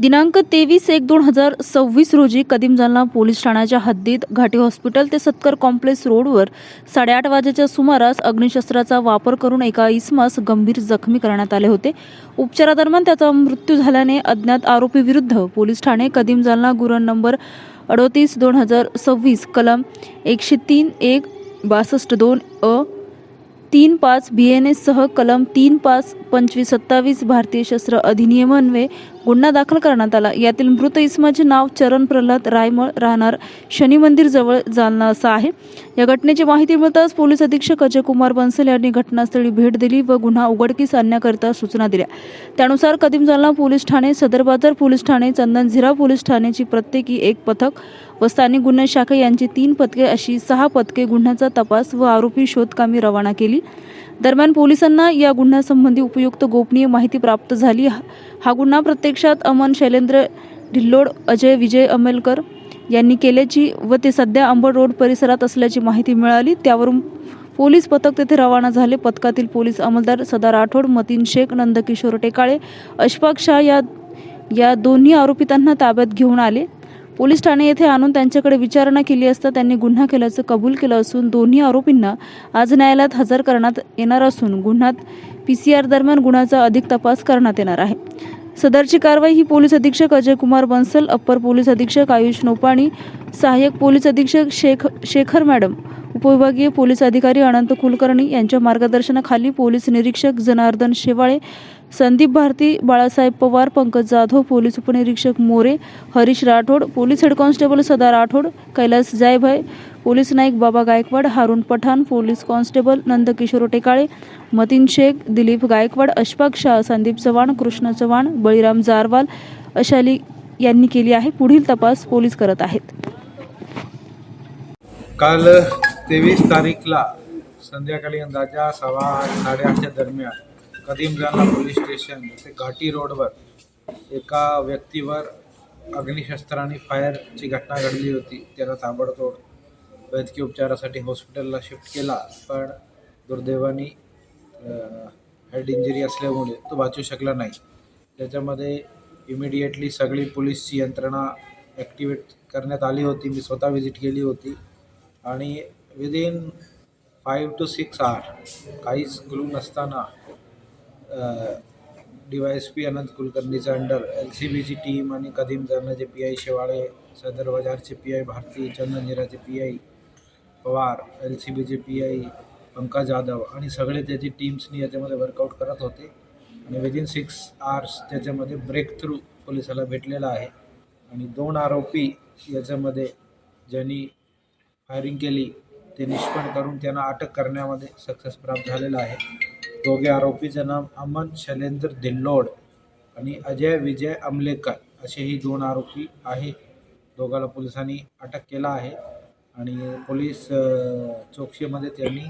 दिनांक 23/1/2026 रोजी कदीम जालना पोलीस ठाण्याच्या हद्दीत घाटी हॉस्पिटल ते सत्कर कॉम्प्लेक्स रोडवर 8:30 वाजेच्या सुमारास अग्निशस्त्राचा वापर करून एका इसमास गंभीर जखमी करण्यात आले होते. उपचारादरम्यान त्याचा मृत्यू झाल्याने अज्ञात आरोपी विरुद्ध पोलीस ठाणे कदीम जालना गुन्हा नंबर 38/2026 कलम 103(1) 62(2) अ 3-5 BNS सह कलम 3-5 25-27 भारतीय शस्त्र अधिनियमान्वये गुन्हा दाखल करण्यात आला. यातील मृत इसमाचे नाव चरण प्रल्हाद रायमळ राहणार शनी मंदिर जवळ जालना असं आहे. या घटनेची माहिती मिळताच पोलीस अधीक्षक अजय कुमार बन्सल यांनी घटनास्थळी भेट दिली व गुन्हा उघडकीस आणण्याकरिता सूचना दिल्या. त्यानुसार कदीम जालना पोलीस ठाणे, सदर बाजार पोलीस ठाणे, चंदनझिरा पोलीस ठाण्याची प्रत्येकी 1 पथक व स्थानिक गुन्हे शाखा यांची 3 पथके अशी 6 पथके गुन्ह्याचा तपास व आरोपी शोधकामी रवाना केली. दरम्यान पोलिसांना या गुन्ह्यासंबंधी उपयुक्त गोपनीय माहिती प्राप्त झाली. हा गुन्हा प्रत्यक्षात अमन शैलेंद्र ढिल्लोड, अजय विजय अमेलकर यांनी केल्याची व ते सध्या अंबड रोड परिसरात असल्याची माहिती मिळाली. त्यावरून पोलीस पथक तेथे रवाना झाले. पथकातील पोलीस अंमलदार सदा राठोड, मतीन शेख, नंदकिशोर टेकाळे, अशफाक शाह या दोन्ही आरोपितांना ताब्यात घेऊन आले. पोलीस ठाणे येथे आणून त्यांच्याकडे विचारणा केली असता त्यांनी गुन्हा केल्याचं कबूल केलं असून दोन्ही आरोपींना आज न्यायालयात हजर करण्यात येणार असून गुन्ह्यात PCR दरम्यान गुन्ह्याचा अधिक तपास करण्यात येणार आहे. सदरची कारवाई ही पोलीस अधीक्षक अजय कुमार बन्सल, अप्पर पोलीस अधीक्षक आयुष नोपाणी, सहाय्यक पोलीस अधीक्षक शेखर मॅडम, उपविभागीय पोलीस अधिकारी अनंत कुलकर्णी यांच्या मार्गदर्शनाखाली पोलीस निरीक्षक जनार्दन शेवाळे, संदीप भारती, बाळासाहेब पवार, पंकज जाधव, पोलीस उपनिरीक्षक More, Harish Rathod, police head constable Sada Rathod, Kailas Jaybhai, police Naik Baba Gaikwad, Haroon Pathan, police constable Nandkishor Tekale, Mateen Shaikh, Dilip Gaikwad, Ashfaq Shah, Sandeep Chavan, Krishna Chavan, Baliram Jarwal अशाली यांनी केली आहे. पुढील तपास पोलीस करत आहेत. काल 23 तारीखला संध्याकाळी अंदाजा 8:15-8:30च्या दरम्यान कदीम जालना पोलीस स्टेशन ते घाटी रोडवर एका व्यक्तीवर अग्निशस्त्राने फायरची घटना घडली होती. त्याला ताबडतोब वैद्यकीय उपचारासाठी हॉस्पिटलला शिफ्ट केला, पण दुर्दैवाने हेड इंजुरी असल्यामुळे तो वाचू शकला नाही. त्याच्यामध्ये इमिडिएटली सगळी पोलीसची यंत्रणा ॲक्टिवेट करण्यात आली होती. मी स्वतः व्हिजिट केली होती आणि विदिन 5 to 6 hours काहीच क्लू नसताना DYSP अनंत कुलकर्णीच्या अंडर LCBची टीम आणि कदीम जालनाचे PI शेवाळे, सदर बाजारचे PI Bharti, चंदनझिराचे PI Pawar, LCBचे PI Pankaj Jadhav आणि सगळे त्याची टीम्सनी याच्यामध्ये वर्कआउट करत होते आणि विदिन 6 hours त्याच्यामध्ये ब्रेक थ्रू पोलिसाला भेटलेला आहे आणि 2 आरोपी याच्यामध्ये ज्यांनी फायरिंग केली ते निष्पन्न करून त्यांना अटक करण्यामध्ये सक्सेस प्राप्त झालेला आहे. दोघे आरोपीचं नाव अमन शैलेंद्र ढिल्लोड आणि अजय विजय अमलेकर असे ही 2 आरोपी आहे. दोघाला पोलिसांनी अटक केला आहे आणि पोलीस चौकशीमध्ये त्यांनी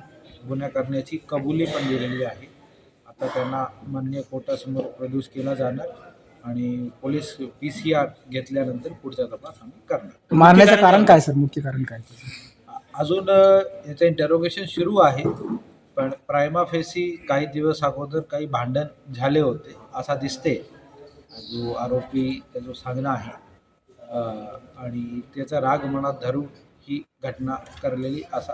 गुन्हा करण्याची कबुली पण दिलेली आहे. आता त्यांना मान्य कोर्टासमोर प्रोड्यूस केला जाणार आणि पोलीस PCR घेतल्यानंतर पुढचा तपास आम्ही करणार. मारण्याचं कारण काय सर? मुख्य कारण काय? अजून याचं इंटरोगेशन सुरू आहे, पण प्रायमा फेसी काही दिवस अगोदर काही भांडण झाले होते असा दिसते जो आरोपी त्याचं सांगणं आहे आणि त्याचा राग मनात धरून ही घटना करलेली असा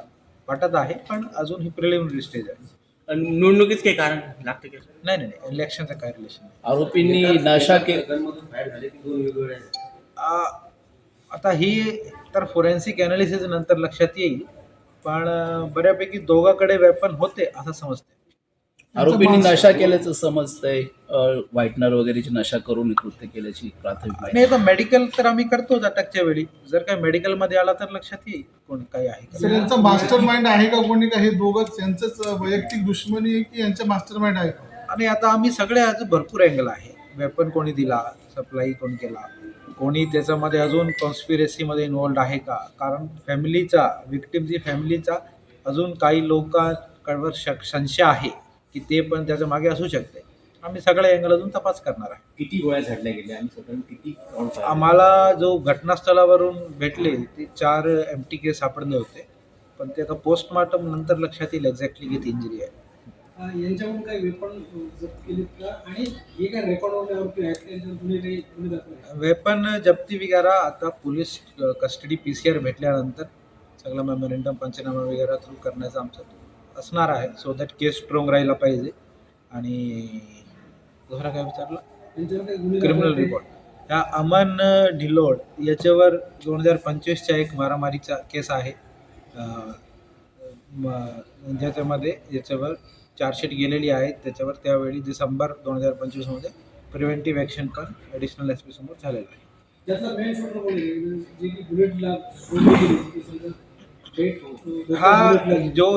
वाटत आहे, पण अजून ही प्रिलिमिनरी स्टेज आहे. निवडणुकीच काही कारण लागते का? नाही, इलेक्शनचं काय रिलेशन नाही. आरोपींनी नशा आता ही तर फोरेन्सिक ॲनालिसिस नंतर लक्षात येईल, पण बऱ्यापैकी दोघांकडे वेपन होते असं समजते. आरोपींनी नशा केल्याचं समजतंय, व्हाईटनर वगैरेची नशा करून कृत्य केल्याची प्राथमिक माहिती. नाही, तर मेडिकल तर आम्ही करतोच अटकच्या वेळी. जर काही मेडिकलमध्ये आला तर लक्षात येईल कोण काही आहे का. सर, यांचा मास्टर माइंड आहे का कोणी? का हे दोघंच यांचंच वैयक्तिक दुश्मनी आहे की यांच्या मास्टर माइंड आहे का? आणि आता आम्ही सगळे आज भरपूर अँगल आहे. वेपन कोणी दिला, सप्लाय कोण केला, कोणी त्याच्यामध्ये अजून कॉन्स्पिरेसीमध्ये इन्वॉल्ड आहे का, कारण फॅमिलीचा विक्टिमची फॅमिलीचा अजून काही लोकांकडवर संशय आहे की ते पण त्याच्या मागे असू शकते. आम्ही सगळे अँगल अजून तपास करणार आहे. किती गोळ्या झाडल्या गेल्या आणि स्वतः किती आम्हाला जो घटनास्थळावरून भेटले ते 4 MTK सापडले होते, पण ते आता पोस्टमॉर्टम नंतर लक्षात येईल एक्झॅक्टली किती इंजुरी आहे. यांच्याकडून काही वेपन जप्त केलीत का आणि हे काय रेकॉर्डवर आरोपी आहेत त्यांच्यावर गुन्हे काही गुन्हे दाखल आहेत? वेपन जप्ती वगैरे आता पोलीस कस्टडी PCR भेटल्यानंतर सगळं मेमोरेंडम पंचनामा वगैरे थ्रू करण्याचं आमचं असणार आहे, सो दॅट केस स्ट्रॉंग राहायला पाहिजे. आणि दुसरा काय विचारलं, त्यांच्यावर काही गुन्हे दाखल क्रिमिनल आहेत? रिपोर्ट. ह्या अमन ढिल्लोड याच्यावर 2025चा एक मारामारीचा केस आहे, ज्याच्यामध्ये याच्यावर चार्जशीट गेलेली आहे. त्याच्यावर त्यावेळी डिसेंबर 2025मध्ये प्रिव्हेंटिव्ह ॲक्शन पण ॲडिशनल SP समोर झालेलं आहे. त्यातला मेन शूटर कोण आहे जे की बुलेटला गोळी गेली की समजा डेट हा जो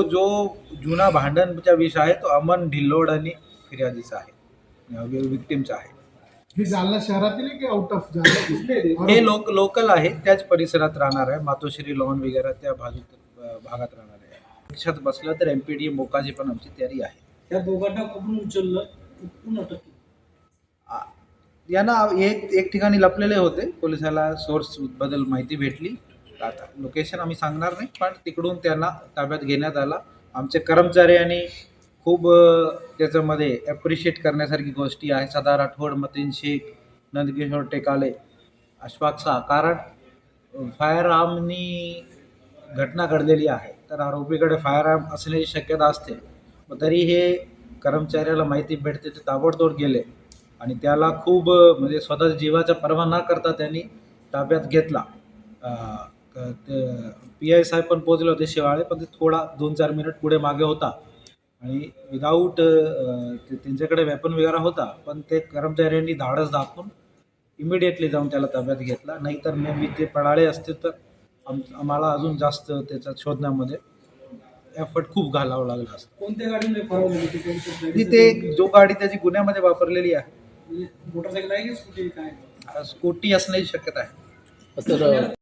जुना भांडणचा विषय आहे तो अमन ढिल्लोड आणि फिर्यादीचा आहे, विक्टिमचा आहे. ही जालना शहरातील आहे की आउट ऑफ जालना? हे लोकल आहे, त्याच परिसरात राहणार आहे, मातोश्री लॉन वगैरे त्या भागात राहणार आहे. लक्षात बसलं तर MPD मोकाची पण आमची तयारी आहे. त्या दोघांना कुठून उचललं कुठून अटक केली? यांना एक ठिकाणी लपलेले होते, पोलिसाला सोर्स बद्दल माहिती भेटली. आता लोकेशन आम्ही सांगणार नाही, पण तिकडून त्यांना ताब्यात घेण्यात आला. आमचे कर्मचाऱ्यांनी खूप त्याच्यामध्ये ॲप्रिशिएट करण्यासारखी गोष्टी आहे. सदा राठोड, मतीन शेख, नंदकिशोर टेकाले, अशफाक शाह, कारण फायर आर्मनी घटना घडलेली आहे तर आरोपीकडे फायर आर्म असण्याची शक्यता असते. मग तरी हे कर्मचाऱ्याला माहिती भेटते ते ताबडतोब गेले आणि त्याला खूप म्हणजे स्वतःच्या जीवाचा पर्वा न करता त्यांनी ताब्यात घेतला. PI साहेब पण पोचले होते शेवाळे, पण ते थोडा 2-4 मिनिट पुढे मागे होता आणि विदाऊट त्यांच्याकडे वेपन वगैरे होता, पण ते कर्मचाऱ्यांनी धाडस दाखवून इमिडिएटली जाऊन त्याला ताब्यात घेतला. नाहीतर मग ते पळाले असते तर आम्हाला अजून जास्त त्याचा शोधण्यामध्ये एफर्ट खूप घालावं लागला असतं. कोणत्या गाडीने फरवली होती? तिथे जो गाडी त्याची गुन्ह्यामध्ये वापरलेली आहे, मोटरसायकल आहे की स्कूटी काय? स्कूटी असण्याची शक्यता आहे. तर